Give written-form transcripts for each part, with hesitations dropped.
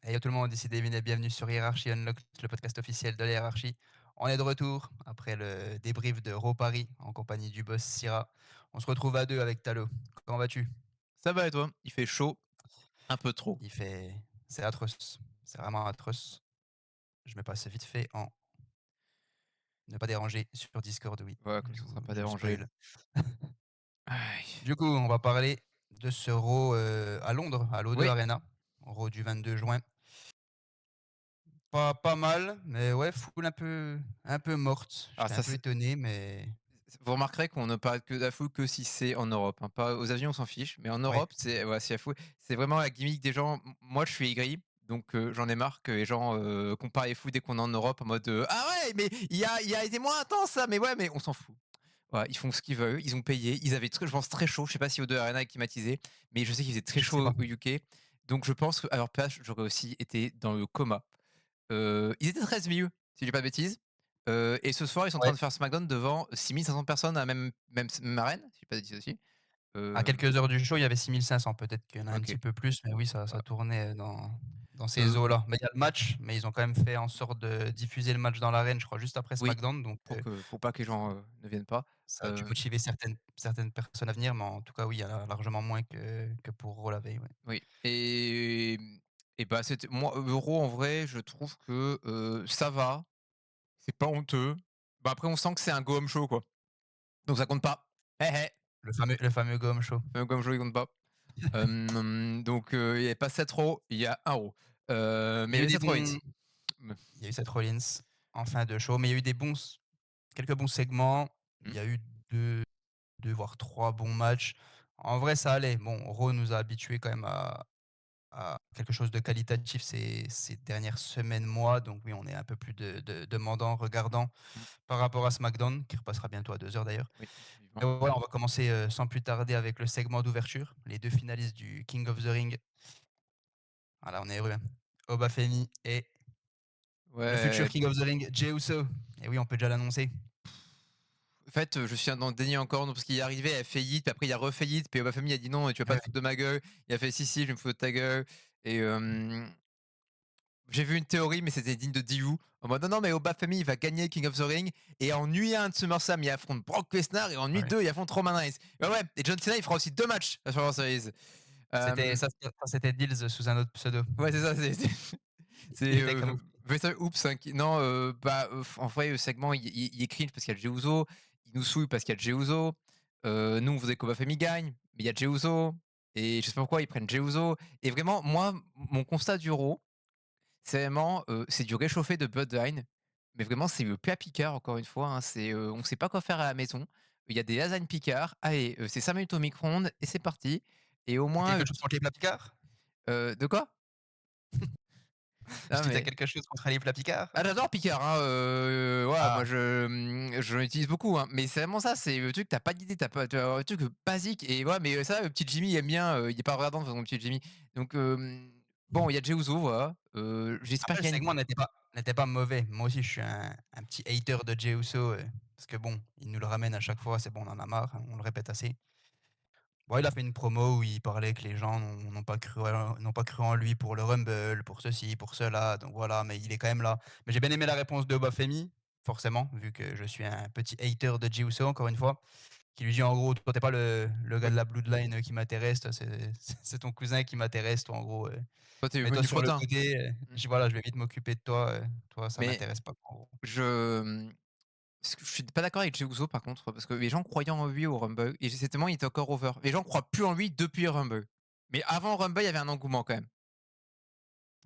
Hey yo tout le monde, ici Devin et bienvenue sur Hiérarchie Unlocked, le podcast officiel de la hiérarchie. On est de retour après le débrief de Raw Paris en compagnie du boss Syrah. On se retrouve à deux avec Talo. Comment vas-tu? Ça va et toi? Il fait chaud, un peu trop. Il fait... C'est atroce. C'est vraiment atroce. Je me passe vite fait en ne pas déranger sur Discord, oui. Voilà, comme ça on sera pas Je vous dérangé. spoil. Aïe. Du coup, on va parler de ce Raw à Londres, à l'O2 Oui, Arena. Raw du 22 juin. Pas mal, mais ouais, foule un peu morte. alors J'étais un ça peu c'est étonné, mais vous remarquerez qu'on ne parle que de la foule que si c'est en Europe, hein. Pas aux avions, on s'en fiche, mais en ouais. Europe, c'est voilà, c'est la foule. C'est vraiment la gimmick des gens. Moi, je suis aigri, donc j'en ai marre que les gens, comparent les foules dès qu'on est en Europe en mode, «Ah ouais, mais il y a été moins intense ça!» mais ouais, mais on s'en fout. Voilà, ils font ce qu'ils veulent, ils ont payé, ils avaient très je pense très chaud. Je sais pas si O2 Arena est climatisé, mais je sais qu'il faisait très Je sais chaud pas. au UK, donc je pense qu'à leur place, j'aurais aussi été dans le coma. Ils étaient 13 000, si je dis pas de bêtises, et ce soir, ils sont en train Ouais, de faire SmackDown devant 6 500 personnes à la même arène, si je dis pas de bêtises aussi. à Hem, quelques heures du show, il y avait 6 500, peut-être qu'il y en a un OK, petit peu plus, mais oui, ça voilà. tournait dans ces Heu, eaux-là. Mais il y a le match, mais ils ont quand même fait en sorte de diffuser le match dans l'arène, je crois, juste après oui, SmackDown, donc pour pas que les gens, ne viennent pas. ça a dû Heu, motiver certaines personnes à venir, mais en tout cas, oui, il y en a largement moins que pour Raw la veille, ouais. oui et bah, c'était moi, Euro en vrai, je trouve que, ça va, c'est pas honteux. Bah, après on sent que c'est un go home show, quoi, donc ça compte pas. Hé hé, Le fameux Go Home Show. un go home show, il compte pas. Donc il y avait pas 7 Raw, il y a 1 Raw, Il mais y il a y eu avait des 7 Rollins. bons il y a eu Seth Rollins en fin de show, mais il y a eu quelques bons segments. Il Mmh. y a eu 2 2 voire 3 bons matchs. En vrai, ça allait. Bon, Raw nous a habitués quand même à quelque chose de qualitatif ces dernières semaines, mois, donc oui, on est un peu plus demandant, regardant Mmh. par rapport à SmackDown, qui repassera bientôt à 2 heures d'ailleurs. Oui, Et vivement. voilà, on va commencer, sans plus tarder avec le segment d'ouverture, les 2 finalistes du King of the Ring. Voilà, on est heureux, hein. Oba Femi et le futur Ouais, King of the Ring, Jey Uso. Et oui, on peut déjà l'annoncer. en fait, je suis dans le déni encore, non, parce qu'il est arrivé, il a faillite, puis après il a refaillite, puis ma famille a dit: «Non, tu vas pas Ouais, te foutre de ma gueule». Il a fait: «Si, si, je vais me foutre de ta gueule» et j'ai vu une théorie, mais c'était digne de Diou, en mode: «Non, non, mais Oba Femi, il va gagner King of the Ring et en nuit 1 de SummerSlam, il affronte Brock Lesnar et en nuit ouais. 2, il affronte Roman Reigns». Ouais, ouais, et John Cena, il fera aussi 2 matchs à Survivor Series. C'était Hem, c'était Deals sous un autre pseudo. ouais, c'est ça, Il c'est, était camouflé. Vessel Oops, hein, qui non, bah, en vrai, le segment, il est cringe parce qu'il y a Jey Uso, il nous saoule parce qu'il y a Jey Uso, nous, on voudrait qu'Oba Femi gagne, mais il y a Jey Uso et je sais pas pourquoi ils prennent Jey Uso et vraiment, moi, mon constat du Raw, c'est vraiment, c'est du réchauffé de Bloodline, mais vraiment, c'est le plat Picard, encore une fois, hein, on sait pas quoi faire à la maison. Il y a des lasagnes Picard, allez, c'est 5 minutes au micro-ondes et c'est parti et au Tu moins, quelque chose contre les plats picards? de quoi? Je Non, dis: «Tu mais quelque chose contre les plats picards?» ah j'adore Picard, hein, voilà, Ah, moi je l'utilise beaucoup, hein, mais c'est vraiment ça, c'est le truc, tu as pas d'idée, tu as le truc, basique et voilà, mais ça, le petit Jimmy il aime bien, il est pas regardant de toute façon le petit Jimmy. Donc bon, il y a Jey Uso, voilà, j'espère après le qu'il gagne. segment n'était pas mauvais. Moi aussi, je suis un petit hater de Jey Uso, parce que bon, il nous le ramène à chaque fois, c'est bon, on en a marre, hein, on le répète assez. Bon, il a fait une promo où il parlait que les gens n'ont pas cru en lui pour le Rumble, pour ceci, pour cela, donc voilà, mais il est quand même là. Mais j'ai bien aimé la réponse de Obafemi, forcément, vu que je suis un petit hater de Jey Uso, encore une fois, qui lui dit en gros: «Toi, tu pas le gars Oui, de la Bloodline, qui m'intéresse, toi, c'est ton cousin qui m'intéresse, toi, en gros, toi tu es mets-toi venu sur le potin. côté, Mmh, voilà, je vais vite m'occuper de toi, toi, ça mais m'intéresse pas, en gros». je, ce que je suis pas d'accord avec Jey Uso par contre, parce que les gens croyaient en lui au Rumble et c'était tellement il était encore over. Les gens croient plus en lui depuis le Rumble. Mais avant le Rumble, il y avait un engouement quand même.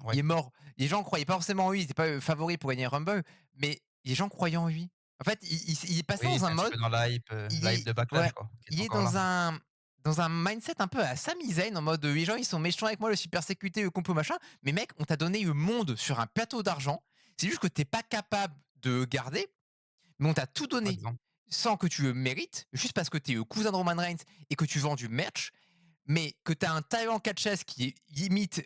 Il Ouais. est mort. Les gens croyaient pas forcément en lui, il était pas, favori pour gagner Rumble, mais les gens croyaient en lui. En fait, il est passé Oui, dans c'est un un petit peu mode, dans il la hype est de Backlash, ouais, quoi, qui est il est encore là. dans un mindset un peu à Sami Zayn en mode, les gens ils sont méchants avec moi, je suis persécuté, le complot machin, mais mec, on t'a donné le monde sur un plateau d'argent. C'est juste que tu es pas capable de garder, mais on t'a tout donné Soi-disant. sans que tu le mérites, juste parce que tu es le cousin de Roman Reigns et que tu vends du merch, mais que tu as un talent catchess qui est limite,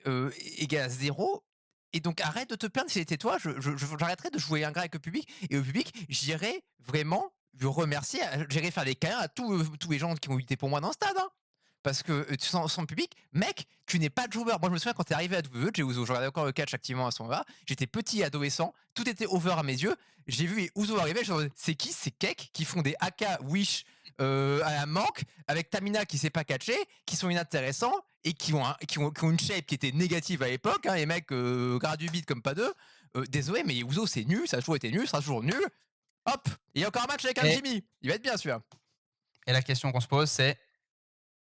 égal à 0 et donc arrête de te plaindre, si c'était toi, j'arrêterais de jouer ingrat avec le public et le public, j'irais vraiment le remercier, j'irais faire des câlins à tous les gens qui ont été pour moi dans le stade, hein. parce que, tu sens le public, mec, tu n'es pas joueur. Moi, je me souviens quand tu es arrivé à WWE, Jey Uso, je regardais encore le catch activement à ce moment-là. J'étais petit, adolescent, tout était over à mes yeux. J'ai vu les Uso arriver, je suis en mode: «C'est qui ces cakes qui font des haka wish, à la manque, avec Tamina qui sait pas catcher, qui sont inintéressants et qui ont une shape qui était négative à l'époque, hein, les mecs, gras du bide comme pas deux. Désolé, mais les Uso, c'est nul, ça a toujours été nul, ça sera toujours nul. Hop, il y a encore un match avec un Et Jimmy. Il va être bien celui-là». et la question qu'on se pose, c'est,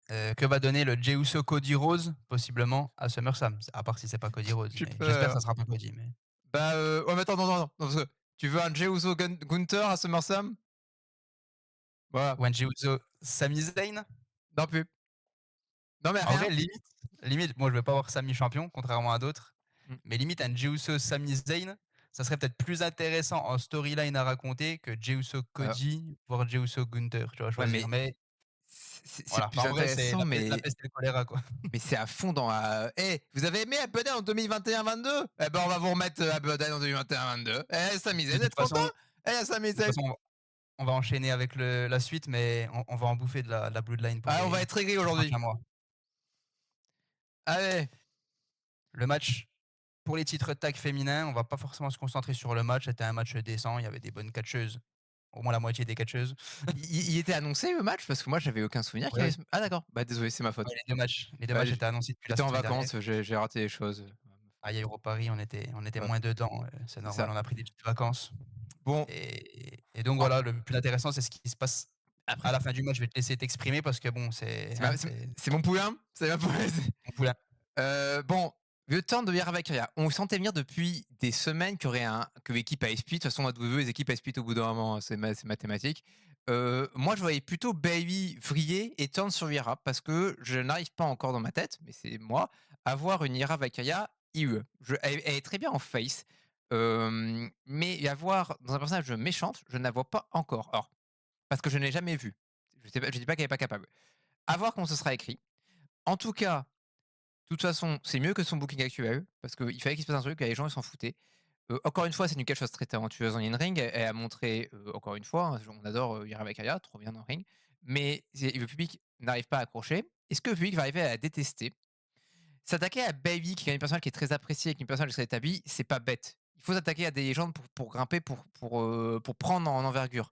que va donner le Jey Uso Cody Rhodes possiblement à SummerSlam? À part si c'est pas Cody Rhodes, Tu mais j'espère que peux ça sera pas Cody, mais Bah, ouais, mais attends, non, non, non, non, parce que tu veux un Jey Uso Gunther à SummerSlam? Voilà, ou un Jey Uso Sami Zayn? non plus. Non, mais En vrai, rien. limite, moi je veux pas voir Sami champion, contrairement à d'autres, Mmh. mais limite un Jey Uso Sami Zayn, ça serait peut-être plus intéressant en storyline à raconter que Jey Uso Alors, Cody, voire Jey Uso Gunther, tu vas ouais, choisir. mais Mais c'est voilà, plus enfin, en vrai, c'est intéressant, la mais peste et le choléra, quoi. c'est à fond dans la vous avez aimé Aberdeen en 2021-22? Eh ben, on va vous remettre, Aberdeen en 2021-22. Eh, Sami De Zayn, vous toute êtes content? façon de Eh, Sami toute Zayn. façon, on va enchaîner avec la suite, mais on va en bouffer de la Bloodline pour Ah, on va les être réglés prochains aujourd'hui. mois. Allez. Le match pour les titres tag féminins, on va pas forcément se concentrer sur le match, c'était un match décent, il y avait des bonnes catcheuses, au moins la moitié des catcheuses. Il était annoncé le match? Parce que moi, j'avais aucun souvenir qu'il Oui, y avait oui, ah d'accord, bah, désolé, c'est ma faute. ouais, les 2 matchs Ouais, étaient annoncés depuis la j'étais en semaine dernière. vacances, j'ai raté les choses, À Euro Paris, on était ouais, moins dedans, c'est c'est normal, ça. on a pris des petites vacances Bon, et donc en voilà, le plus intéressant, c'est ce qui se passe après à la fin du match. Je vais te laisser t'exprimer parce que bon, c'est ma c'est mon poulain, c'est ma poulain. mon poulain. Bon, le temps de Yara Valkyria, on sentait venir depuis des semaines que l'équipe allait split. De toute façon, à WWE, les équipes elles split au bout d'un moment, hein, c'est mathématique. Moi, je voyais plutôt Bayley vriller et turn sur Yara parce que je n'arrive pas encore dans ma tête, mais c'est moi, à voir une Yara Valkyria IE. Elle est très bien en face, mais la voir dans un personnage méchante, je ne la vois pas encore. Alors, parce que je ne l'ai jamais vue. Je dis pas qu'elle est pas capable. À voir comment ce sera écrit. En tout cas, de toute façon, c'est mieux que son booking actuel, parce qu'il fallait qu'il se passe un truc, et les gens ils s'en foutaient. Encore une fois, c'est une quelque chose très talentueuse en in-ring. Elle a montré, encore une fois, hein, on adore, Yara Valkyria, trop bien dans le ring, mais le public n'arrive pas à accrocher. Est-ce que le public va arriver à la détester? S'attaquer à Baby, qui est une personne qui est très appréciée, qui est une personne très établie, c'est pas bête. Il faut s'attaquer à des légendes pour grimper, pour prendre en envergure.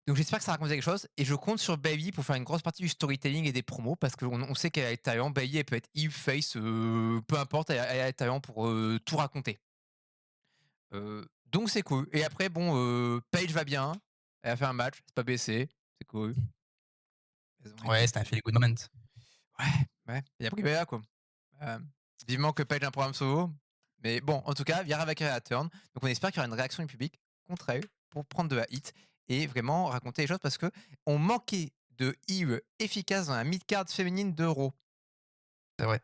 Donc j'espère que ça raconte quelque chose et je compte sur Bailey pour faire une grosse partie du storytelling et des promos parce qu'on sait qu'elle a le talent. Bailey, elle peut être heel, face, peu importe, elle a le talent pour tout raconter. Donc c'est cool. Et après, bon, Paige va bien. Elle a fait un match, c'est pas baissé, c'est cool. Elles ont Ouais, été. c'était un feel good moment. Ouais, ouais. Il y a pris Bella, quoi. Euh, Vivement que Paige ait un programme solo. Mais bon, en tout cas, Viera va créer la turn. Donc on espère qu'il y aura une réaction du public contre elle pour prendre de la hit et vraiment raconter les choses parce que on manquait de heel efficace dans la mid-card féminine d'Euro. C'est vrai.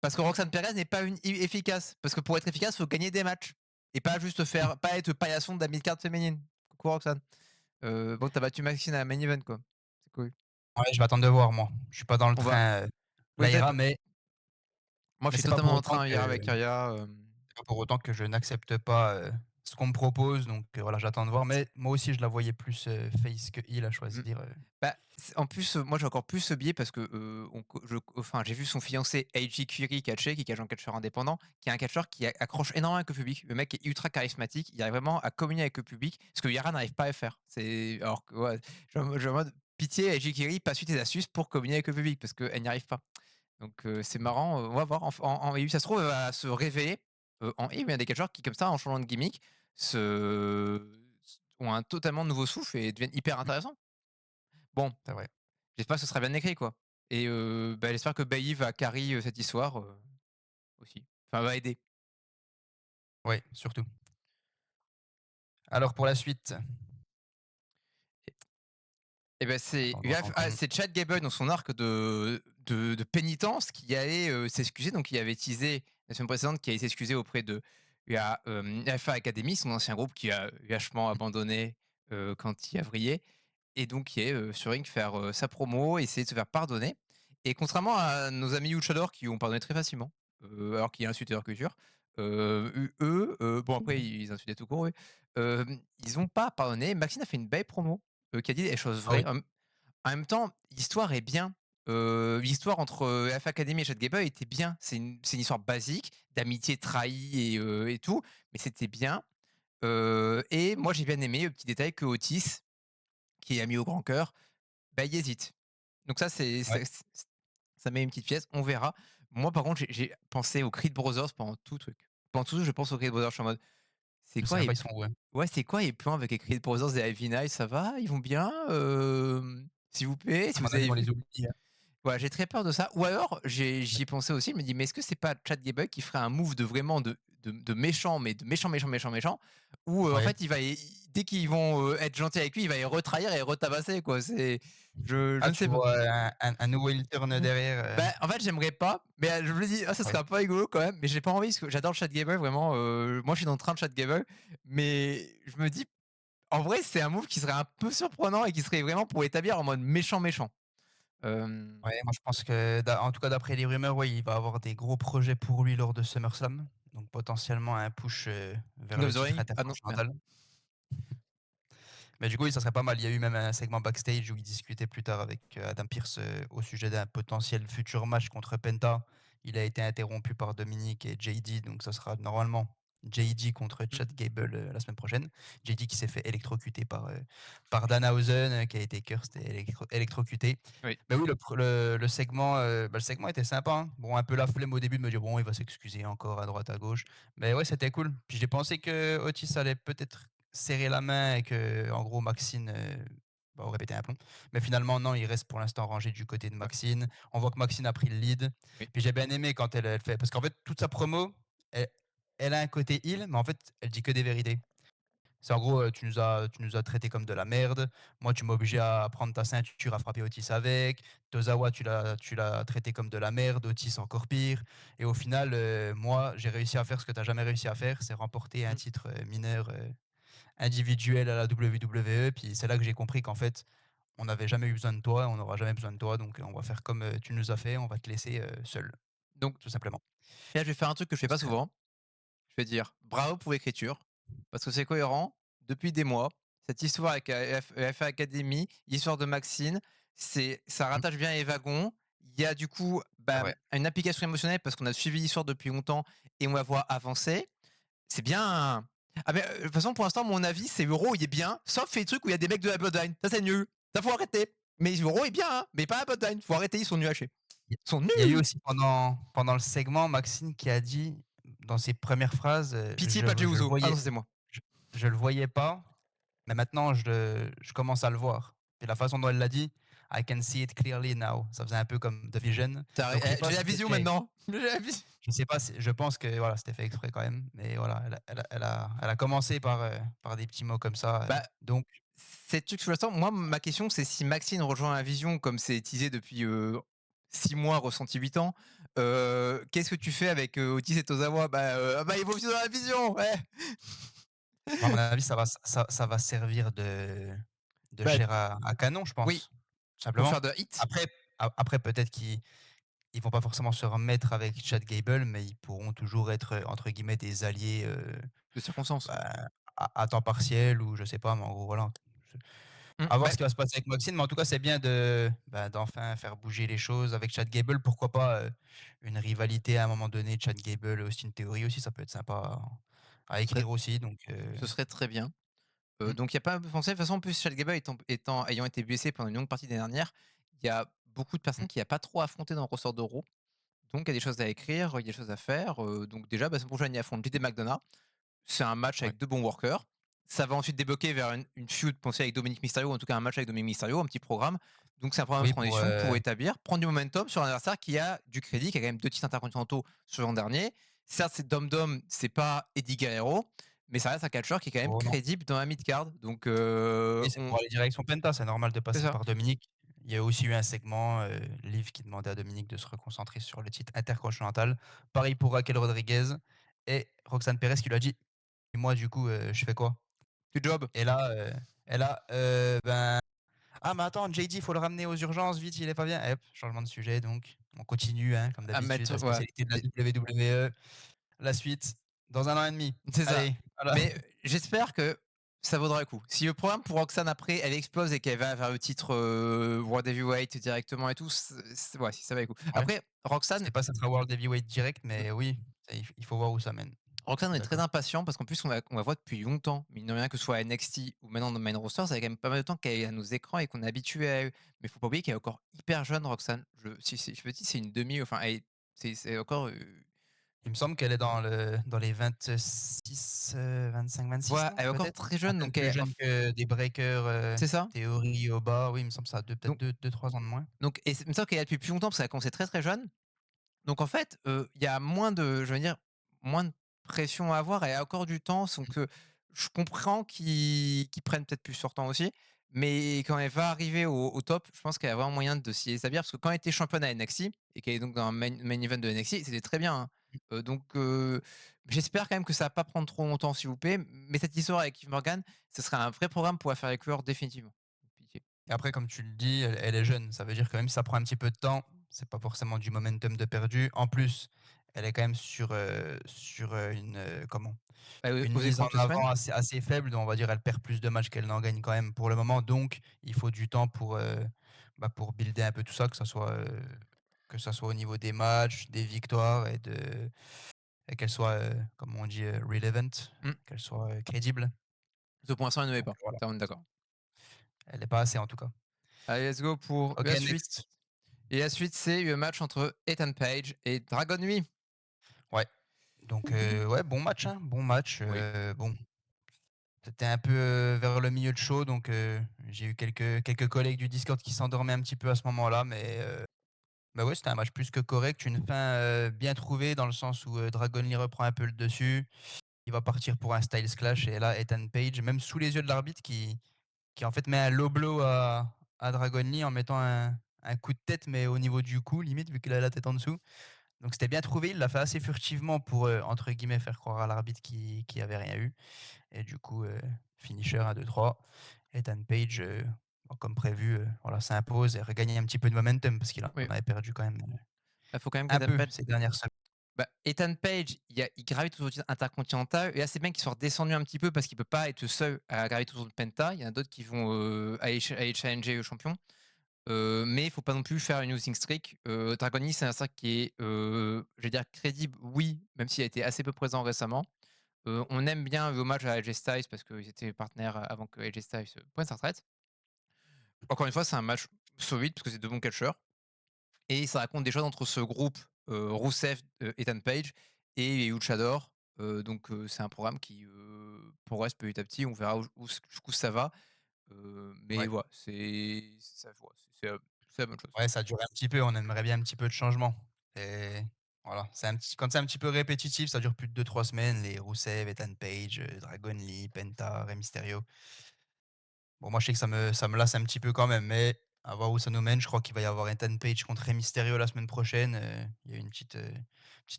Parce que Roxane Perez n'est pas une heel efficace. Parce que pour être efficace, il faut gagner des matchs. Et pas juste faire, pas être paillasson de la mid-card féminine. Coucou Roxane. Bon, t'as battu Maxine à la main event, quoi. C'est cool. Ouais, je vais attendre de voir moi. Je suis pas dans le On va. train, Oui, Lyra, mais moi, je mais suis c'est pas pour totalement en autant train hier avec que Karia. c'est pas pour autant que je n'accepte pas, ce qu'on me propose, donc voilà, j'attends de voir. Mais moi aussi, je la voyais plus, face que heel à choisir, Bah, en plus, moi j'ai encore plus ce biais parce que enfin, j'ai vu son fiancé Eiji Kiri catcher, qui catch en catcheur indépendant, qui est un catcheur qui accroche énormément avec le public. Le mec est ultra charismatique, il arrive vraiment à communier avec le public, ce que Yara n'arrive pas à faire. C'est alors que ouais, je en mode pitié Eiji Kiri, passe tes astuces pour communier avec le public parce qu'elle n'y arrive pas. Donc c'est marrant, on va voir en EU, ça se trouve, elle va se révéler en EU. Il y a des catcheurs qui comme ça, en changeant de gimmick, se ont un totalement nouveau souffle et deviennent hyper intéressants. Bon, c'est vrai. j'espère que ce sera bien écrit, quoi. Et bah, j'espère que Bailly va carry, cette histoire, aussi. Enfin, va aider. Ouais, surtout. Alors pour la suite, Et ben c'est attends, il attends, a attends, ah, c'est Chad Gable dans son arc de pénitence qui allait, s'excuser. Donc il avait teasé la semaine précédente qu'il allait s'excuser auprès de la, Alpha Academy, son ancien groupe qui a lâchement abandonné, quand il a vrillé. Et donc qui est, sur ring faire, sa promo, essayer de se faire pardonner. Et contrairement à nos amis luchadors qui ont pardonné très facilement, alors qu'ils insultaient leur culture, bon après ils insultaient tout court, eux, ils ont pas pardonné. Maxine a fait une belle promo, qui a dit des choses Ah oui? vraies. En même temps, l'histoire est bien. l'histoire entre, F Academy et Chad Gable était bien. C'est une histoire basique d'amitié trahie et tout, mais c'était bien, et moi j'ai bien aimé le petit détail que Otis, qui est ami au grand cœur, bah, il hésite. Donc ça c'est Ouais, ça met une petite pièce, on verra. Moi par contre j'ai pensé aux Creed Brothers pendant tout le truc. Pendant tout le truc, je pense aux Creed Brothers, je suis en mode: «C'est je sais quoi même les pas ils pl sont où, hein. ouais, c'est quoi les plans avec les Creed Brothers et Ivy Nile? Ça va? Ils vont bien? S'il vous plaît, À si mon vous avis, avez on vu?» les oublie, hein. Voilà, j'ai très peur de ça. Ou alors, Ouais, j'y ai pensé aussi, je me dis: «Mais est-ce que c'est pas Chad Gable qui ferait un move de vraiment de méchant, mais de méchant, méchant, méchant, méchant, où, en ouais. fait, il va y dès qu'ils vont, être gentils avec lui, il va les retrahir et retabasser, quoi?» C'est je Ah, ne tu sais pas. vois un nouveau heel turn Mmh. derrière, Bah, en fait, j'aimerais pas, mais, je me dis: «Ah, ça serait ouais. un peu rigolo quand même», mais j'ai pas envie parce que j'adore Chad Gable vraiment, moi, je suis dans le train de Chad Gable, mais je me dis: «En vrai, c'est un move qui serait un peu surprenant et qui serait vraiment pour établir en mode méchant, méchant». Hem, Ouais, moi je pense que en tout cas d'après les rumeurs, ouais, il va avoir des gros projets pour lui lors de SummerSlam, donc potentiellement un push, vers King of le the titre Ring? Ah non, merde. intercontinental. Mais du coup, oui, ça serait pas mal. Il y a eu même un segment backstage où il discutait plus tard avec, Adam Pearce, au sujet d'un potentiel futur match contre Penta. Il a été interrompu par Dominic et JD, donc ça sera normalement JD contre Mmh, Chad Gable, la semaine prochaine. JD qui s'est fait électrocuter par Danhausen, qui a été cursed et électrocuté. oui. Mais oui, le segment, le segment était sympa, hein. Bon, un peu la flemme au début de me dire: «Bon, il va s'excuser encore à droite, à gauche». Mais ouais, c'était cool. Puis j'ai pensé que Otis allait peut-être serrer la main et que en gros Maxine, bah, aurait pété un plomb. Mais finalement non, il reste pour l'instant rangé du côté de Ouais, Maxine. On voit que Maxine a pris le lead. oui. Puis j'ai bien aimé quand elle fait parce qu'en fait toute sa promo, elle elle a un côté heal, mais en fait elle dit que des vérités. C'est en gros, tu nous as traités comme de la merde. Moi, tu m'as obligé à prendre ta ceinture, à frapper Otis avec. Tozawa, tu l'as traité comme de la merde. Otis, encore pire. Et au final, moi, j'ai réussi à faire ce que tu as jamais réussi à faire, c'est remporter un Mmh. titre, mineur, individuel à la WWE. Puis c'est là que j'ai compris qu'en fait, on n'avait jamais eu besoin de toi, on n'aura jamais besoin de toi. Donc, on va faire comme, tu nous as fait, on va te laisser, seul, Donc tout simplement. là, je vais faire un truc que je fais Donc pas c'est souvent. Je vais dire: «Bravo pour l'écriture», parce que c'est cohérent depuis des mois. Cette histoire avec, FA Academy, l'histoire de Maxine, ça mmh, rattache bien les wagons. Il y a du coup, c'est bah, vrai. une application émotionnelle parce qu'on a suivi l'histoire depuis longtemps et on la voit avancer. C'est bien. Ah mais, de toute façon, pour l'instant, mon avis, c'est Euro, il est bien, sauf les trucs où il y a des mecs de la Bloodline. Ça, c'est nul. Ça, faut arrêter. Mais Euro est bien, hein, mais pas la Bloodline. Faut arrêter, ils sont nuls à chier. Il Ils sont il y a eu nuls! aussi pendant le segment Maxine qui a dit dans ses premières phrases, Pitié, pas je le Uso. Ah non, voyais ça, c'est moi. je je le voyais pas, mais maintenant je commence à le voir et la façon dont elle l'a dit: «I can see it clearly now». Ça faisait un peu comme The Vision, donc je sais pas J'ai si la c'est vision fait maintenant. J'ai la vision. je sais pas si je pense que voilà, c'était fait exprès quand même, mais voilà, elle a commencé par des petits mots comme ça, Bah, donc c'est trucs sous l'instant. Moi, ma question, c'est si Maxine rejoint la vision comme c'est teasé depuis, 6 mois, ressenti 8 ans, qu'est-ce que tu fais avec, Otis et Tozawa? Bah, ah bah, ils vont vivre dans la vision, ouais! à mon avis ça va servir de Bah, chair à canon, je oui, pense, tout pour simplement. faire de hits, Après après peut-être qu'ils vont pas forcément se remettre avec Chad Gable, mais ils pourront toujours être, entre guillemets «des alliés», de circonstances. bah, à temps partiel ou je sais pas, mais en gros voilà. C'est à voir Bah, ce qui va se passer avec Maxine, mais en tout cas, c'est bien d'enfin faire bouger les choses avec Chad Gable. Pourquoi pas, une rivalité à un moment donné, Chad Gable, Austin Theory aussi, ça peut être sympa à ce serait écrire aussi donc ce serait très bien. mmh, Donc il y a pas à penser. De toute façon, en plus, Chad Gable ayant été blessé pendant une longue partie de l'année dernière, il y a beaucoup de personnes mmh, qui a pas trop affronté dans le ressort d'Euro. Donc il y a des choses à écrire, il y a des choses à faire, donc déjà, bah, la semaine prochaine, il affronte JD McDonagh. C'est un match ouais. avec 2 bons workers. Ça va ensuite débloquer vers une feud pensée avec Dominic Mysterio, ou en tout cas un match avec Dominic Mysterio, un petit programme. Donc c'est un programme de Oui pour, transition pour établir, prendre du momentum sur un adversaire qui a du crédit, qui a quand même 2 titres intercontinentaux sur l'an dernier. Certes, c'est Dom Dom, c'est pas Eddie Guerrero, mais ça reste un catcheur qui est quand même oh non. crédible dans la mid-card. Donc Oui, c'est pour aller direction Penta, c'est normal de c'est passer ça. par Dominique. Il y a aussi eu un segment, Liv qui demandait à Dominique de se reconcentrer sur le titre intercontinental. Pareil pour Raquel Rodriguez et Roxane Perez qui lui a dit: «Et moi du coup, je fais quoi?» Good job. et là, ben: «Ah mais attends, JD, il faut le ramener aux urgences, vite, il est pas bien». Et hop, changement de sujet donc. On continue, hein, comme À d'habitude, mettre la ouais, spécialité de la et WWE. La suite, dans 1 an et demi. c'est ça. Allez, voilà. Mais j'espère que Ça vaudra le coup. Si le programme pour Roxane après, elle explose et qu'elle va vers le titre, World Heavyweight directement et tout, ouais, si ça va le coup. Ouais, Après je Roxane sais pas si ça sera World Heavyweight direct, mmh, mais oui, ça il faut voir où ça mène. Roxane, Je on suis est très d'accord. impatient parce qu'en plus on la voit depuis longtemps, mine de rien, que ce soit à NXT ou maintenant dans le main roster, ça fait quand même pas mal de temps qu'elle est à nos écrans et qu'on est habitué à elle. Mais faut pas oublier qu'elle est encore hyper jeune Roxane. Si je me dis c'est une demi, enfin elle est c'est encore, Il me semble qu'elle est dans les 26, 25-26 voilà, ans elle est encore peut-être? très À jeune peine donc plus elle jeune que des breakers, c'est ça. Theory, Oba, oui, il me semble ça a peut-être Donc 2-3 ans de moins. et il me semble qu'elle est là depuis plus longtemps parce qu'elle a commencé très, très jeune. Donc en fait, il y a moins de je veux dire, moins de pression à avoir et encore du temps, donc je comprends qu'ils prennent peut-être plus leur temps aussi, mais quand elle va arriver au top, je pense qu'elle a vraiment moyen de s'y établir parce que quand elle était championne à NXT et qu'elle est donc dans un main event de NXT, c'était très bien, hein. Donc j'espère quand même que ça va pas prendre trop longtemps s'il vous plaît, mais cette histoire avec Liv Morgan, ce serait un vrai programme pour la faire éclore définitivement. Pitié. Et après, comme tu le dis, elle est jeune. Ça veut dire que même si ça prend un petit peu de temps, c'est pas forcément du momentum de perdu. En plus, elle est quand même sur une Aux mise écrans en de 2 semaines? avant assez faible. Donc on va dire elle perd plus de matchs qu'elle n'en gagne quand même pour le moment. Donc il faut du temps pour builder un peu tout ça, que ça soit au niveau des matchs, des victoires et qu'elle soit, comme on dit, relevant, Mmh. qu'elle soit, crédible. Ce pour l'instant, elle ne l'est Donc pas. voilà, Ça, on est d'accord. elle est pas assez en tout cas. Allez, let's go pour OK, la suite. next. Et la suite, c'est le match entre Ethan Page et Dragon Lee. Ouais, donc ouais, bon match, hein, bon match, Oui. bon, c'était un peu, vers le milieu de show donc j'ai eu quelques collègues du Discord qui s'endormaient un petit peu à ce moment-là, mais bah, ouais, c'était un match plus que correct, une fin, bien trouvée dans le sens où, Dragon Lee reprend un peu le dessus. Il va partir pour un Styles Clash et là, Ethan Page, même sous les yeux de l'arbitre qui en fait met un low blow à Dragon Lee en mettant un coup de tête, mais au niveau du cou limite vu qu'il a la tête en dessous. Donc c'était bien trouvé, il l'a fait assez furtivement pour, entre guillemets «faire croire à l'arbitre qu'il y avait rien eu» et du coup, finisher à 2-3. Ethan Page, bah, comme prévu, voilà, s'impose et regagne un petit peu de momentum parce qu'il en Oui. avait perdu quand même, Il faut quand même un qu'Ethan peu Page ces dernières semaines. bah, Ethan Page, il gravite autour du titre intercontinental et là, c'est bien qu'il soit redescendu un petit peu parce qu'il peut pas être seul à graviter autour de Penta. Il y en a d'autres qui vont, aller challenger le champion. Mais il faut pas non plus faire une losing streak. Dragon Lee, c'est un streak qui est, je vais dire crédible, oui, même s'il a été assez peu présent récemment. On aime bien l'hommage à AJ Styles parce qu'ils étaient partenaires avant que AJ Styles, prenne sa retraite. Encore une fois, c'est un match solide parce que c'est 2 bons catcheurs et ça raconte des choses entre ce groupe, Rusev, Ethan Page et les Luchadors. Donc c'est un programme qui, progresse petit à petit. On verra jusqu'où ça va. Mais Ouais. voilà, c'est la bonne chose. Ouais, ça dure un petit peu, on aimerait bien un petit peu de changement et voilà, quand c'est un petit peu répétitif, ça dure plus de 2-3 semaines, les Rusev, Ethan Page, Dragon Lee, Penta, Rey Mysterio. Bon, moi, je sais que ça me lasse un petit peu quand même, mais à voir où ça nous mène. Je crois qu'il va y avoir Ethan Page contre Rey Mysterio la semaine prochaine, il y a eu une petite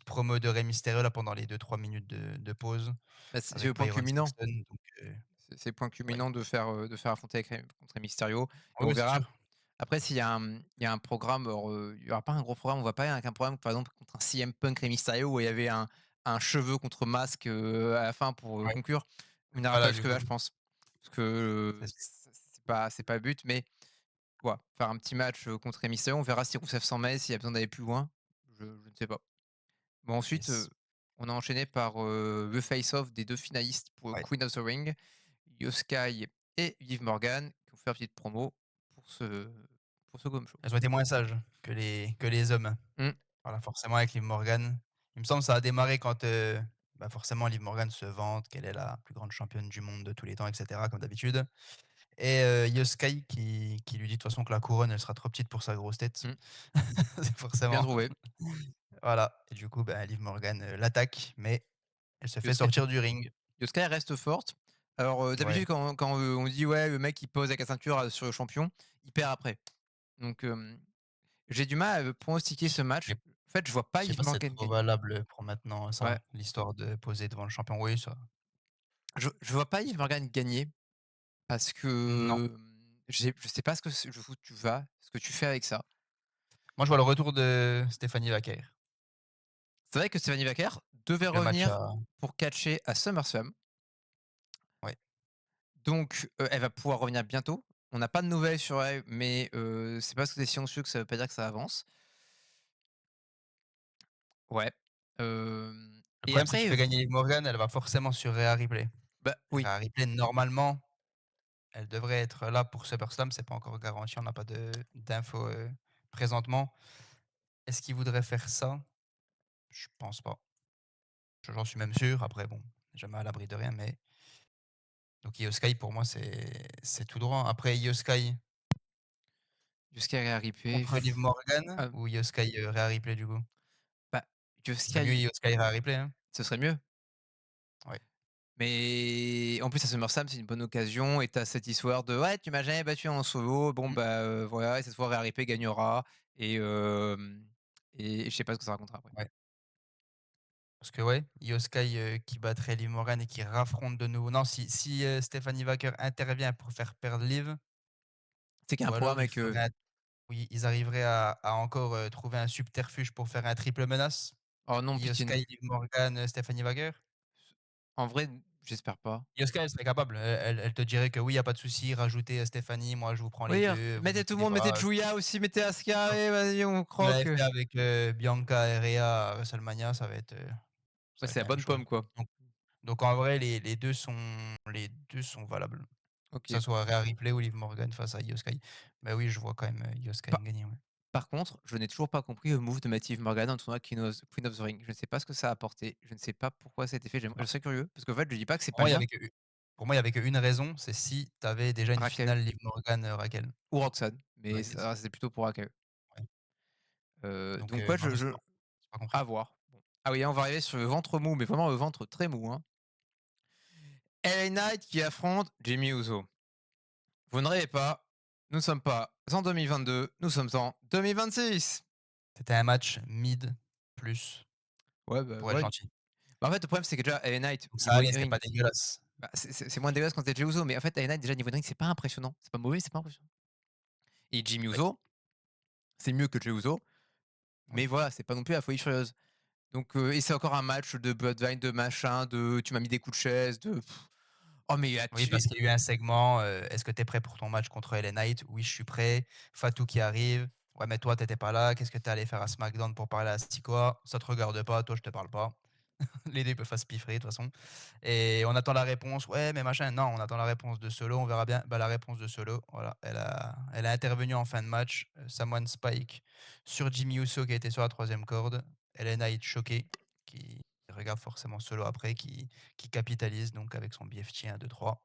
promo de Rey Mysterio là pendant les 2-3 minutes de pause Bah, c'est le avec point Byron culminant. Saxton donc C'est le point ouais. culminant de faire affronter avec Rey contre Rey Mysterio et Oui, on oui, c'est verra. sûr. Après s'il y a il y a un programme, alors, il y aura pas un gros programme, on va pas avec un programme par exemple contre un CM Punk Rey Mysterio où il y avait un cheveu contre masque, à la fin pour, Ouais, conclure. On n'ira pas voilà, du jusque coup, là je pense. Parce que, c'est c'est pas le but, mais voilà, faire un petit match, contre Rey Mysterio, on verra si Rousseff s'en met, s'il y a besoin d'aller plus loin, je ne sais pas. Bon ensuite, yes. on a enchaîné par, le face-off des 2 finalistes pour le Ouais. Queen of the Ring, Io Sky et Liv Morgan qui ont fait une petite promo pour ce pour ce Home Show. Elles ont été moins sages que les hommes. Mmh. Voilà, forcément avec Liv Morgan. Il me semble que ça a démarré quand, bah, forcément Liv Morgan se vante qu'elle est la plus grande championne du monde de tous les temps et cetera comme d'habitude et Io Sky qui lui dit de toute façon que la couronne, elle sera trop petite pour sa grosse tête. Mmh. Bien Forcément. trouvé. Voilà et du coup, bah, Liv Morgan, l'attaque mais elle se Io fait Sky sortir du ring. Io Sky reste forte. Alors, Ouais, d'habitude quand, on dit: «Ouais, le mec il pose avec la ceinture, sur le champion», il perd après. Donc, j'ai du mal à, pronostiquer ce match. mais En fait, je vois pas je sais Liv pas si c'est Morgan trop gagner. valable, pour maintenant Ouais, ça, l'histoire de poser devant le champion. Oui, ça je vois pas Liv Morgan gagner parce non. que, je sais pas où tu vas, ce que tu fais avec ça. Moi, je vois le retour de Stephanie Vaquer. C'est vrai que Stéphanie Vaquer devait Le match revenir à pour catcher à SummerSlam. ouais. Donc, elle va pouvoir revenir bientôt. On n'a pas de nouvelles sur elle, mais c'est parce que c'est silencieux que ça veut pas dire que ça avance. Ouais, Le et problème, c'est que tu après, fais gagner Liv Morgan, elle va forcément sur Rhea Ripley. bah, oui, Rhea Ripley, normalement, elle devrait être là pour SummerSlam, c'est pas encore garanti, on n'a pas d'infos, présentement. Est-ce qu'ils voudraient faire ça? Je pense pas. J'en suis même sûr. Après bon, jamais à l'abri de rien, mais donc Io Sky pour moi c'est tout droit. Après Io Sky jusqu'à Rhea Ripley, contre Liv Morgan heu, ou Io Sky, Rhea Ripley du coup? bah, Ce serait mieux jusqu'à Io Sky, Rhea Ripley, hein? ce serait mieux. Ouais. Mais en plus à SummerSlam, c'est une bonne occasion et tu cette histoire de: «Ouais, tu m'as jamais battu en solo, bon Mmh. bah, voilà et cette fois Rhea Ripley gagnera» et je sais pas ce que ça racontera après. Ouais. Parce que ouais, Io Sky, qui battrait Liv Morgan et qui raffronte de nouveau non si, Stephanie Wacker intervient pour faire perdre Liv C'est qu'il y a un ou programme alors ils avec, feraient un oui, ils arriveraient à encore, trouver un subterfuge pour faire un triple menace. oh non, Io pitié non. Sky, Liv Morgan, Stephanie Wacker. En vrai, j'espère pas. Yoska, elle serait capable. Elle te dirait que oui, il y a pas de souci, rajoutez, Stéphanie, moi je vous prends les Oui, 2 vous mettez tout le inquiétez monde, mettez pas. Julia aussi, mettez Asuka, Comme allez vas-y on comme elle avait croque. fait avec, Bianca et Rhea à WrestleMania, ça Ouais, va c'est être la la même bonne chose. pomme quoi. Donc donc en vrai, les deux sont valables. Que ça OK. soit Rhea Ripley ou Liv Morgan face à Io Sky. Bah oui, je vois quand même, Io Sky Pa gagner, ouais. Par contre, je n'ai toujours pas compris le move de Mathilde Morgana dans le tournoi Queen of the Ring. Je ne sais pas ce que ça a apporté. Je ne sais pas pourquoi ça a été fait. Je Bah, serais curieux parce qu'en fait, je dis pas que c'est pour pas moi, il y bien. avait que u pour moi, il y avait qu'une raison, c'est si tu avais déjà une Raquel finale Liv Morgan, Raquel. ou Roxanne, mais Ouais, yes. ça, c'était plutôt pour Raquel. Ouais. Donc Donc ouais, non, j'ai pas à compris. voir. Bon. Ah oui, là, on va arriver sur le ventre mou, mais vraiment le ventre très mou, hein. LA Knight qui affronte Jimmy Uso. Vous ne rêvez pas, nous ne sommes pas en 2022, nous sommes en 2026. C'était un match mid plus, Ouais, bah pour être ouais. gentil. Bah, en fait, le problème, c'est que déjà, LA Knight, Donc ça niveau allait, c'était in-ring, pas dégueulasse. bah, c'est moins dégueulasse quand c'était Jey Uso, mais en fait, LA Knight, déjà, niveau in-ring, c'est pas impressionnant. C'est pas mauvais, c'est pas impressionnant. Et Jimmy Oui, Uso, c'est mieux que Jey Uso, mais oui. voilà, c'est pas non plus la folie furieuse. Donc, et c'est encore un match de Bloodline, de machin, de tu m'as mis des coups de chaise, de oh, mais il a Oui, tué. parce qu'il y a eu un segment, «Est-ce que tu es prêt pour ton match contre LA Knight?» «Oui, je suis prêt». Fatou qui arrive: «Ouais, mais toi, tu étais pas là. Qu'est-ce que tu es allé faire à SmackDown pour parler à Sikoa? Ça te regarde pas, toi, je te parle pas». Les 2 ils peuvent pas se piffrer de toute façon et on attend la réponse: «Ouais, mais machin». Non, on attend la réponse de Solo, on verra bien. Bah, la réponse de Solo, voilà, elle a intervenu en fin de match, Samoan Spike sur Jimmy Uso qui était sur la troisième corde. LA Knight choqué, qui regarde forcément Solo après, qui capitalise donc avec son BFT 1-2-3.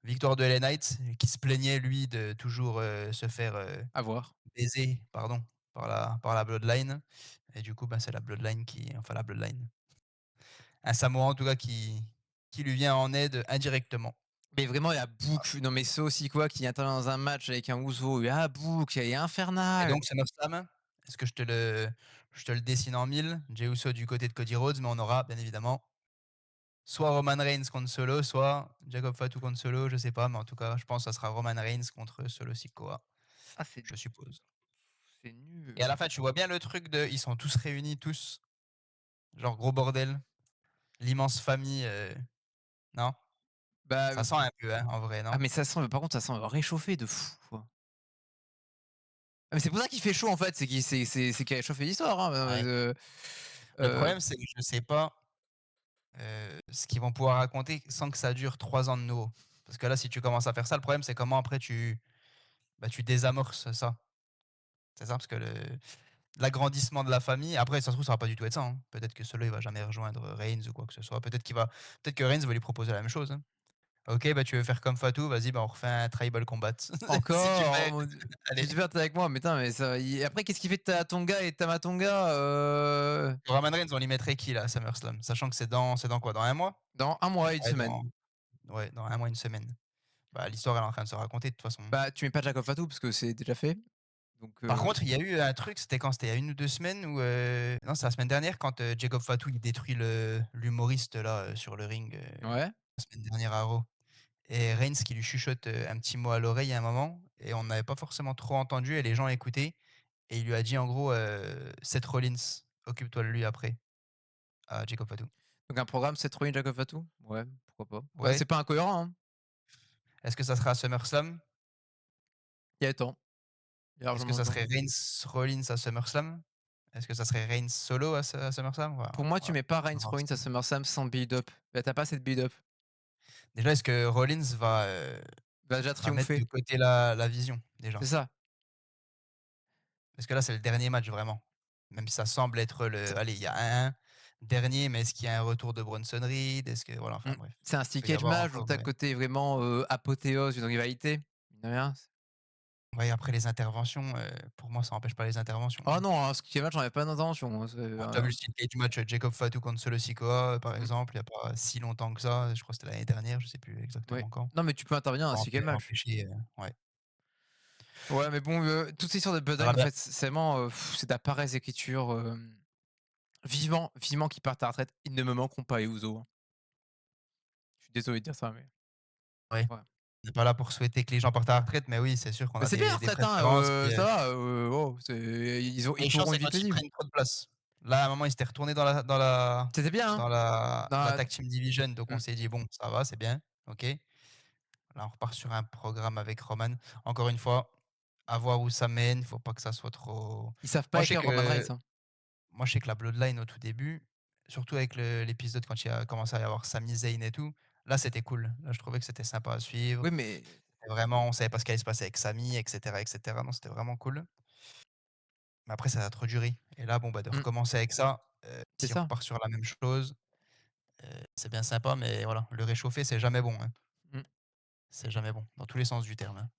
Victoire de LA Knight, qui se plaignait lui de toujours, se faire, À voir. baiser, pardon, par la Bloodline et du coup, bah, c'est la Bloodline la Bloodline, un Samoan en tout cas qui lui vient en aide indirectement. Mais vraiment, il y a Book, non mais c'est aussi quoi qui intervient dans un match avec un Uso, il y a Book, il est Et infernal. donc SummerSlam, est-ce que je te le dessine en mille? Jey Uso du côté de Cody Rhodes, mais on aura bien évidemment soit Roman Reigns contre Solo, soit Jacob Fatu contre Solo, je sais pas, mais en tout cas, je pense que ça sera Roman Reigns contre Solo Sikoa, Ah, c'est je suppose. c'est Et à nul. la fin, tu vois bien le truc de ils sont tous réunis, tous, genre gros bordel, l'immense famille, non? Bah, Ça sent un peu, hein, en vrai, ah non? mais ça sent par contre, ça sent réchauffé de fou, quoi. Ah mais c'est pour ça qu'il fait chaud en fait, c'est qu'il a réchauffé l'histoire, hein, Ouais. Le heu, problème, c'est que je sais pas, ce qu'ils vont pouvoir raconter sans que ça dure 3 ans de nouveau. Parce que là, si tu commences à faire ça, le problème, c'est comment après tu désamorces ça. C'est ça? Parce que l'agrandissement de la famille après ça se trouve, ça va pas du tout être ça, hein. Peut-être que Solo, il va jamais rejoindre Reigns ou quoi que ce soit. Peut-être que Reigns va lui proposer la même chose, hein. OK, bah, tu veux faire comme Fatou, vas-y, bah, on refait un tribal combat. Si tu encore, oh fais mon Dieu, allez, j'espère que tu es avec moi, mais putain, mais ça il après qu'est-ce qu'il fait de Tatonga et Tamatonga, Roman Reigns, on lui mettrait qui là à SummerSlam? Sachant que c'est dans quoi? Dans un mois? dans un mois et une Ouais, semaine? dans un mois, une semaine. Bah, l'histoire, elle est en train de se raconter de toute façon. Bah, tu mets pas Jacob Fatu parce que c'est déjà fait, donc Par contre, il y a eu un truc, c'était quand? C'était il y a 1 ou 2 semaines où, non, c'est la semaine dernière quand, Jacob Fatu, il détruit l'humoriste là, sur le ring, ouais. la semaine dernière à Raw et Reigns qui lui chuchote, un petit mot à l'oreille à un moment et on n'avait pas forcément trop entendu et les gens écoutaient et il lui a dit en gros, «Seth Rollins, occupe-toi de lui après», à Jacob Fatu. Donc un programme Seth Rollins, Jacob Fatu? Ouais, pourquoi pas. Ouais, Ouais, c'est pas incohérent, hein. Est-ce que ça sera à SummerSlam? Il y a le temps, il y a Est-ce que largement le ça temps. serait Reigns-Rollins à SummerSlam? Est-ce que ça serait Reigns solo à SummerSlam? Pour Voilà, moi, tu voilà, mets pas on Reigns va voir Rollins ça. à SummerSlam sans build-up. Bah, tu pas cette build-up. Déjà, est-ce que Rollins Il va déjà va mettre de triompher. côté la vision, C'est déjà? ça. Parce que là, c'est le dernier match vraiment. Même si ça semble être C'est allez, il y a un dernier, mais est-ce qu'il y a un retour de Bronson Reed? Est-ce que voilà, mmh, enfin bref. c'est un Il steel peut y cage avoir match, donc encore, tu as côté vraiment, apothéose d'une rivalité, mine de rien. ouais, après les interventions, pour moi, ça empêche pas les interventions, Oh hein. non, un steel cage match, j'en avais pas d'intention, hein, Bon, tu vu le steel cage match, Jacob Fatu contre Solo Sikoa, par mmh, exemple, il y a pas si longtemps que ça, je crois que c'était l'année dernière, je sais plus ouais. exactement quand. Non, mais tu peux intervenir dans un Pour steel cage match. empêcher, ouais. Ouais, mais bon, toutes ces histoires de On verra Bloodline, en bien. fait, c'est vraiment, c'est de la paresse d'écriture, vivement qu'ils partent à la retraite. Ils ne me manqueront pas, les Usos, hein. Je suis désolé de dire ça, mais Ouais. voilà. On n'est pas là pour souhaiter que les gens partent à la retraite, mais oui, c'est sûr qu'on Mais a c'est bien la des retraite, hein, préférences qui, ça va, oh, c'est mais ils les chiant, pourront c'est une vie quand ils paisible. prennent trop de place. Là, à un moment, ils s'étaient retournés C'était bien, hein, dans la dans tag team division, donc on mmh, s'est dit: «Bon, ça va, c'est bien, OK». Là, on repart sur un programme avec Roman. Encore une fois, à voir où ça mène, faut pas que ça soit trop ils savent moi, pas écrire Roman Reigns, hein. je sais que la Bloodline au tout début, surtout avec l'épisode quand il y a commencé à y avoir Sami Zayn et tout, là, c'était cool. Là, je trouvais que c'était sympa à suivre. Oui, mais C'était vraiment on savait pas ce qui allait se passer avec Sami et cetera. Non, c'était vraiment cool. Mais après, ça a trop duré et là, bon, bah, de mmh, recommencer avec ça, c'est si on ça. repart sur la même chose, c'est bien sympa, mais voilà, le réchauffer, c'est jamais bon, hein. Mmh. C'est jamais bon, dans tous les sens du terme, hein.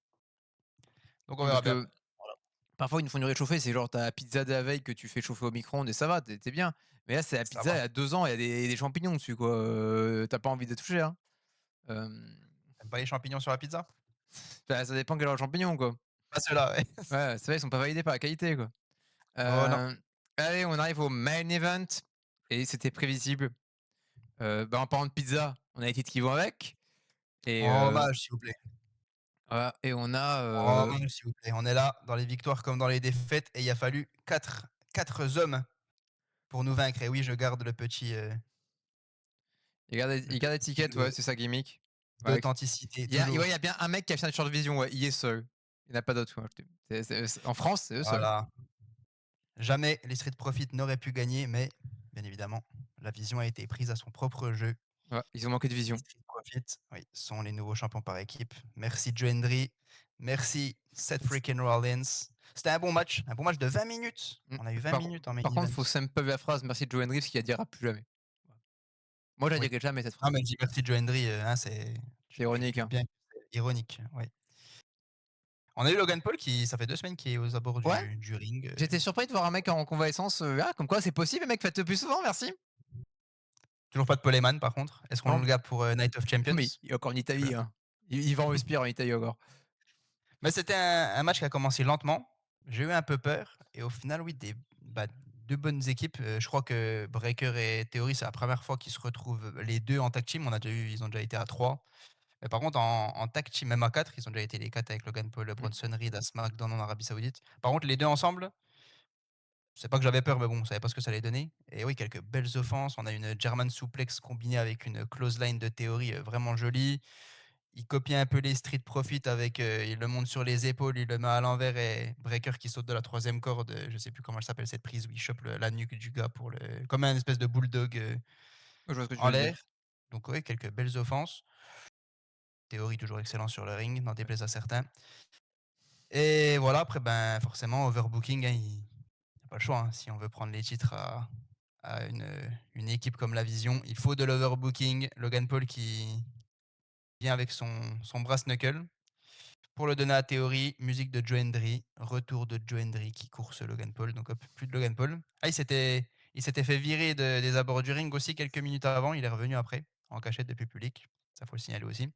Donc on Oui, parce verra bien. que Voilà, parfois, ils nous font du réchauffé, c'est genre ta pizza de la veille que tu fais chauffer au micro-ondes et ça va, tu es bien. Mais là, c'est la ça pizza, il va. y a 2 ans, il y a des champignons dessus, quoi, tu pas envie de toucher, hein. Hem, Tu pas les champignons sur la pizza? Bah, ça dépend quel genre de champignons, quoi. Pas ceux-là, ouais. Ouais, c'est vrai, ils sont pas validés par la qualité, quoi. Oh non. Allez, on arrive au main event et c'était prévisible. Bah, en parlant de pizza, on a les titres qui vont avec et En hommage, s'il vous plaît. voilà et on a, En hommage, s'il vous plaît. On est là, dans les victoires comme dans les défaites et il a fallu quatre hommes pour nous vaincre et oui, je garde le il garde petit signe l'étiquette, ouais, c'est sa gimmick. Ouais, d'authenticité, il y a toujours. bien un mec qui a fait un de vision, ouais, Yes Sir. Il y en a pas d'autres, ouais, en France, c'est eux seuls. Voilà. Jamais les Street Profits n'auraient pu gagner, mais bien évidemment, la vision a été prise à son propre jeu. Ouais, ils ont manqué de Les vision. Street Profits, oui, sont les nouveaux champions par équipe. Merci Joe Hendry, merci Seth freaking Rollins. C'était un bon match de 20 minutes. Mmh. On a eu 20 Par minutes en main par contre, event. faut sample la phrase «Merci Joe Hendry» parce qu'il la dira plus jamais. Voilà. Moi, je la Oui. dirai jamais cette Non, phrase. mais je dis merci Joe Hendry, hein, C'est tu te ironique, doutes hein. bien que c'est ironique, oui. On a eu Logan Paul qui ça fait 2 semaines qu'il est aux abords Ouais, du ring, j'étais surpris de voir un mec en convalescence, ah comme quoi c'est possible mec, faites-le plus souvent, merci. toujours pas de Paul Heyman par contre. Est-ce qu'on Non, le garde pour, Night of non Champions? mais il est encore en Voilà. Italie, hein. Il va en Spire en Italie encore. Mais c'était un match qui a commencé lentement. J'ai eu un peu peur et au final, oui, 2 bonnes équipes. Je crois que Breaker et Theory, c'est la première fois qu'ils se retrouvent les 2 en tag team. Ils ont déjà été à 3. Mais par contre en tag team, même à 4, ils ont déjà été les 4 avec Logan Paul, Mmh. Bronson Reed à SmackDown en Arabie Saoudite. Par contre, les 2 ensemble, c'est pas que j'avais peur, mais bon, on savait pas ce que ça allait donner. Et oui, quelques belles offenses. On a une German suplex combinée avec une clothesline de Theory, vraiment jolie. Il copie un peu les Street Profits avec, il le monte sur les épaules, il le met à l'envers et Breaker qui saute de la troisième corde, je sais plus comment elle s'appelle cette prise où il chope la nuque du gars pour le comme un espèce de bulldog, Je vois ce que tu en veux dire. l'air. Donc oui, quelques belles offenses. Théorie toujours excellent sur le ring, n'en Ouais. déplaise à certains. Et voilà, après, ben, forcément, overbooking, hein, il y a pas le choix, hein. Si on veut prendre les titres à une équipe comme la Vision, il faut de l'overbooking. Logan Paul qui vient avec son brass knuckle. Pour le donner à Theory, musique de Joe Hendry, retour de Joe Hendry qui course Logan Paul, donc hop, plus de Logan Paul. Ah, il s'était fait virer des abords du ring aussi quelques minutes avant, il est revenu après, en cachette depuis le public, ça faut le signaler aussi.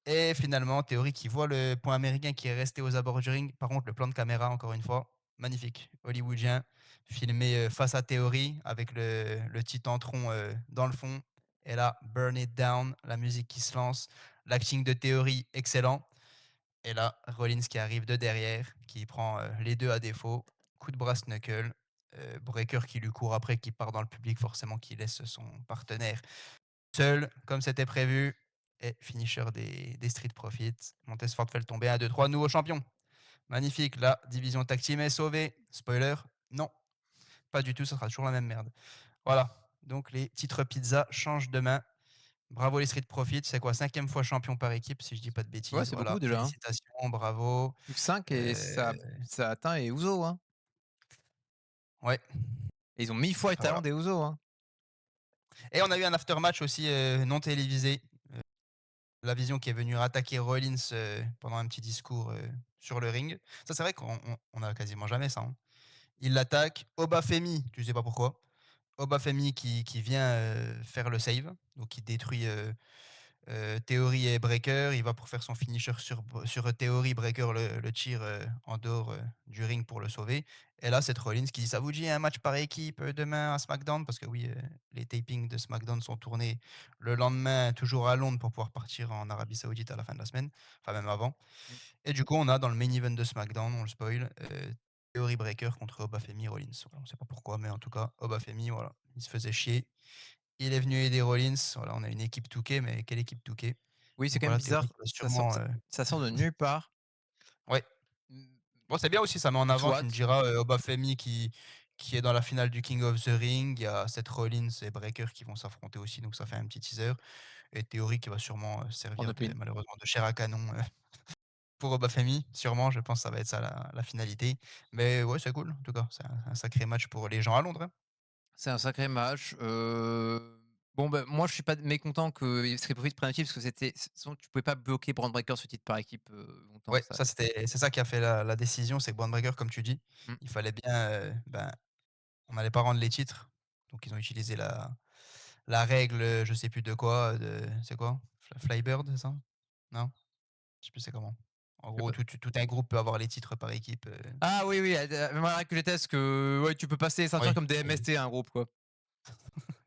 Et finalement, Theory qui voit le point américain qui est resté aux abords du ring. Par contre, le plan de caméra, encore une fois, magnifique, hollywoodien, filmé face à Theory avec le titantron dans le fond. Et là, Burn It Down, la musique qui se lance, l'acting de Theory, excellent. Et là, Rollins qui arrive de derrière, qui prend les deux à défaut. Coup de brass knuckle. Breaker qui lui court après, qui part dans le public, forcément qui laisse son partenaire seul, comme c'était prévu. est finisher des Street Profits. Montesfort fait le tomber 1-2-3, nouveau champion. Magnifique, la division tag team est sauvée. Spoiler, non, pas du tout, ça sera toujours la même merde. Voilà, donc les titres pizza changent de main. Bravo les Street Profits, c'est quoi? 5e fois champion par équipe, si je dis pas de Ouais, bêtises. c'est beaucoup Voilà, déjà, hein. félicitations, bravo. Plus que 5 et Heu, ça atteint les Usos, hein. ouais, Et ils ont 1000 fois les voilà. talents des Usos, hein. Et on a eu un after match aussi, non télévisé. La Vision qui est venue attaquer Rollins, pendant un petit discours, sur le ring. Ça, c'est vrai qu'on a quasiment jamais ça, hein. Il l'attaque, Obafemi, tu sais pas pourquoi. Obafemi qui vient, faire le save, donc il détruit, Theory et Breaker. Il va pour faire son finisher sur Theory. Breaker le tire, en dehors, du ring pour le sauver. Et là, c'est Rollins qui dit: «Ça vous dit un match par équipe, demain à SmackDown?» Parce que oui, les tapings de SmackDown sont tournés le lendemain, toujours à Londres, pour pouvoir partir en Arabie Saoudite à la fin de la semaine, enfin même avant. Mmh. Et du coup, on a dans le main event de SmackDown, on le spoil, Theory Breaker contre Obafemi Rollins. Voilà, on sait pas pourquoi, mais en tout cas, Obafemi, voilà, il se faisait chier. Il est venu aider Rollins. Voilà, on a une équipe 2K, mais quelle équipe 2K? Oui, c'est Donc quand même voilà, Theory bizarre, qui va sûrement, ça sort de nulle part. ouais. Mmh, Bon, c'est bien aussi, ça met en avant, tu me soit, diras, Obafemi qui est dans la finale du King of the Ring. Il y a Seth Rollins et Breaker qui vont s'affronter aussi, donc ça fait un petit teaser. Et Theory qui va sûrement, prendre servir le de pin. malheureusement de chair à canon, pour Obafemi, sûrement. Je pense que ça va être ça la finalité. Mais ouais, c'est cool en tout cas. C'est un sacré match pour les gens à Londres, hein. C'est un sacré match, bon, bah, moi, je suis pas mécontent que les Street Profits prennent un titre parce que sinon tu pouvais pas bloquer Bron Breakker ce titre par équipe, longtemps, Ouais, ça ça c'est ça qui a fait la décision, c'est que Bron Breakker, comme tu dis, mmh, il fallait bien, ben, on n'allait pas rendre les titres. Donc ils ont utilisé la règle, je sais plus de quoi, de c'est quoi? Flybird, c'est ça? Non? Je sais plus c'est comment. En je sais gros, pas. tout un groupe peut avoir les titres par équipe, Ah oui, oui, voilà que je teste que, ouais, tu peux passer les ceintures oui, comme des c'est MST, un groupe, quoi.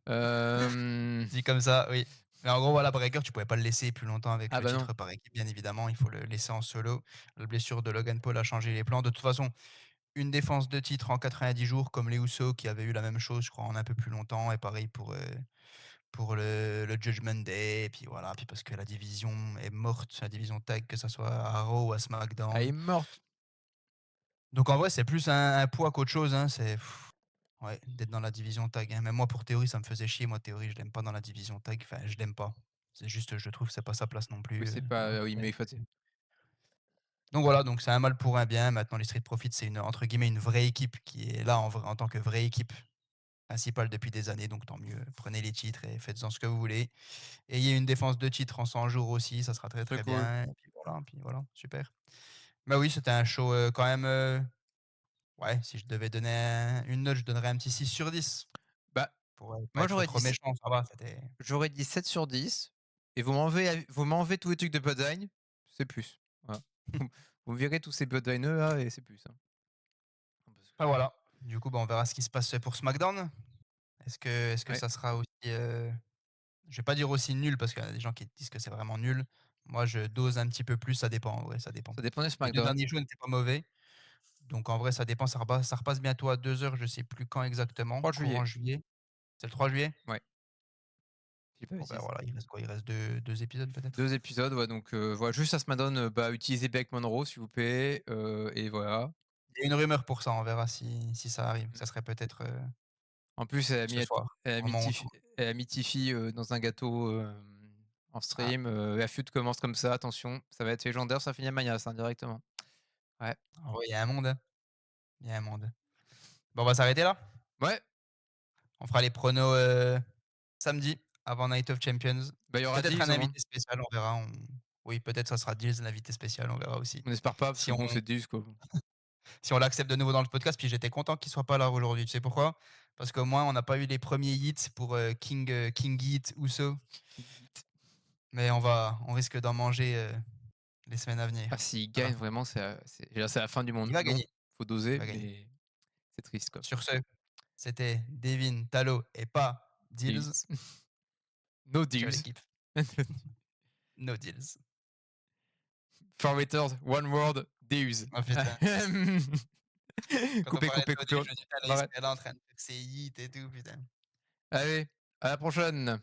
Hem, dit comme ça, oui. Mais en gros, voilà, Breakker, tu pouvais pas le laisser plus longtemps avec ah le bah non, titre par équipe, bien évidemment, il faut le laisser en solo. La blessure de Logan Paul a changé les plans. De toute façon, une défense de titre en 90 jours comme les Usos qui avaient eu la même chose, je crois, en un peu plus longtemps, et pareil pour le Judgment Day. Et puis voilà, puis parce que la division est morte, la division tag, que ça soit à Raw ou à elle est SmackDown. morte. Donc en vrai, c'est plus un poids qu'autre chose, hein, c'est ouais, d'être dans la division tag, hein. Même moi, pour Theory, ça me faisait chier. Moi, Theory, je l'aime pas dans la division tag. Enfin, je l'aime pas. C'est juste, je trouve que c'est pas sa place non Oui, plus, c'est pas, voilà. oui, mais faut Donc voilà, donc c'est un mal pour un bien. Maintenant, les Street Profits, c'est une, entre guillemets, «une vraie équipe» qui est là en tant que vraie équipe principale depuis des années, donc tant mieux. Prenez les titres et faites-en ce que vous voulez. Et il y a une défense de titre en 100 jours aussi, ça sera très, très très cool. bien. Et puis voilà, super. Bah oui, c'était un show, quand même, ouais, si je devais donner une note, je donnerais un petit 6/10. Bah, Pour, pas moi être trop s méchant, ça va, c'était j'aurais dit 7/10 et vous m'enlevez tous les trucs de Bloodline, c'est plus. Voilà. Vous me virez tous ces Bloodlineux là et c'est plus, hein. Parce que ah voilà. Du coup, bah, on verra ce qui se passe pour SmackDown. Est-ce que ouais, ça sera aussi, je vais pas dire aussi nul parce qu'il y a des gens qui disent que c'est vraiment nul. Moi, je dose un petit peu plus, ça dépend, ouais, ça dépend. ça dépend de Les 2 SmackDown. derniers shows n'étaient pas mauvais, donc en vrai, ça dépend, ça repasse bientôt à 2 heures, je sais plus quand exactement, 3 courant juillet, juillet. C'est le 3 juillet? ouais, si je dis pas de Bon, ben bêtises. voilà, il reste quoi? Il reste deux épisodes peut-être? 2 épisodes, ouais, donc voilà, juste à SmackDown, bah, utilisez Beck Monroe s'il vous plaît, et voilà. Il y a une rumeur pour ça, on verra si ça arrive. Mmh. Ça serait peut-être, En plus, ce soir, au moment où on tourne. Elle a mis Tiffy, dans un gâteau, en Ah, stream, la feud commence comme ça, attention, ça va être légendaire, ça finit à Mania ça, directement. Ouais. en vrai, il y a un monde, hein, il y a un monde. Bon, on va s'arrêter là? Ouais, On fera les pronos, samedi, avant Night of Champions. bah, il y aura Peut-être Diggs un au moins. invité spécial, on verra, oui, peut-être ça sera Dills l'invité spécial, on verra aussi. On espère pas parce Si que on bon, c'est Diggs quoi. si on l'accepte de nouveau dans le podcast, puis j'étais content qu'il soit pas là aujourd'hui, tu sais pourquoi? Parce qu'au moins on n'a pas eu les premiers hits pour, King Heat, Uso, mais on risque d'en manger, les semaines à Ah venir. s'il gagne Voilà. vraiment c'est la fin du Il monde. va Non, gagner, faut il doser, va gagner. mais c'est triste quoi. Sur ce, c'était Devin, Talo et pas Dills. Diggs. No Ciao deals. l'équipe. No Dills. Four letters, one word, Deus. Oh putain. Quand on Coupez, parlait de coupez, no coupez. Dills, je me dis: «Putain, là, il On arrête. serait là en train de faire ses hits et tout, putain». Allez, à la prochaine.